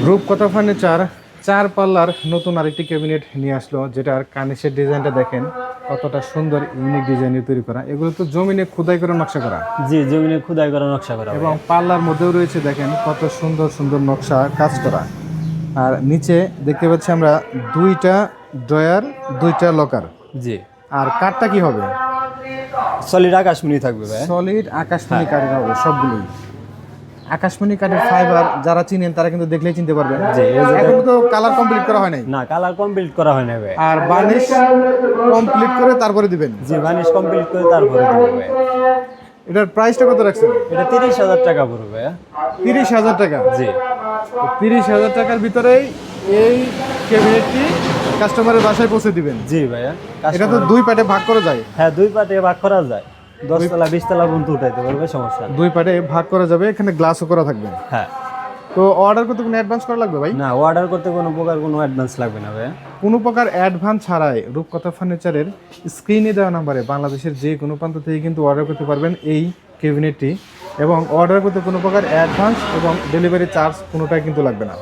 রূপকথা ফার্নিচার 4 পাল্লার নতুন আরেকটি ক্যাবিনেট নিয়ে আসলো, যেটার কার্নিশের ডিজাইনটা দেখেন কতটা সুন্দর ইউনিক ডিজাইনে তৈরি করা। এগুলো তো জমিনে খোদাই করে নকশা করা। জি, জমিনে খোদাই করা নকশা করা এবং পাল্লার মধ্যেও রয়েছে দেখেন কত সুন্দর সুন্দর নকশা কাজ করা। আর নিচে দেখতে পাচ্ছি আমরা 2টা ড্রয়ার, 2টা লকার। জি, আর কাঠটা কি হবে? সলিড আকাশমণি থাকবে ভাই। সলিড আকাশমণি কাঠের হবে সবগুলোই। আকাশমণি কাঠের ফাইবার যারা চিনেন তারা কিন্তু দেখলেই চিনতে পারবেন। জি, এখন তো কালার কমপ্লিট করা হয় নাই। না, কালার কমপ্লিট করা হয় না ভাই। আর বার্নিশ কমপ্লিট করে তারপরে দিবেন। জি, বার্নিশ কমপ্লিট করে তারপরে দিব ভাই। এটার প্রাইসটা কত রাখছেন? এটা 30,000 টাকা পড়বে ভাই। 30,000 টাকা। জি, 30,000 টাকার ভিতরেই এই ক্যাবিনেটটি কাস্টমারের বাসায় পৌঁছে দিবেন। জি ভাইয়া। এটা তো 2 পার্টে ভাগ করা যায়। হ্যাঁ, 2 পার্টে ভাগ করা যায়। 10 তলা 20 তলা পর্যন্ত উঠাইতে পারবে, সমস্যা নেই। 2 পার্টে ভাগ করা যাবে, এখানে গ্লাসও করা থাকবে। হ্যাঁ। তো অর্ডার করতে কোনো অ্যাডভান্স করা লাগবে ভাই? না, অর্ডার করতে কোনো প্রকার কোনো অ্যাডভান্স লাগবে না ভাইয়া। কোনো প্রকার অ্যাডভান্স ছাড়াই রূপকথা ফার্নিচারের স্ক্রিনে দেওয়া নাম্বারে বাংলাদেশের যে কোনো প্রান্ত থেকে কিন্তু অর্ডার করতে পারবেন এই ক্যাবিনেটটি। এবং অর্ডার করতে কোনো প্রকার অ্যাডভান্স এবং ডেলিভারি চার্জ কোনোটাই কিন্তু লাগবে না।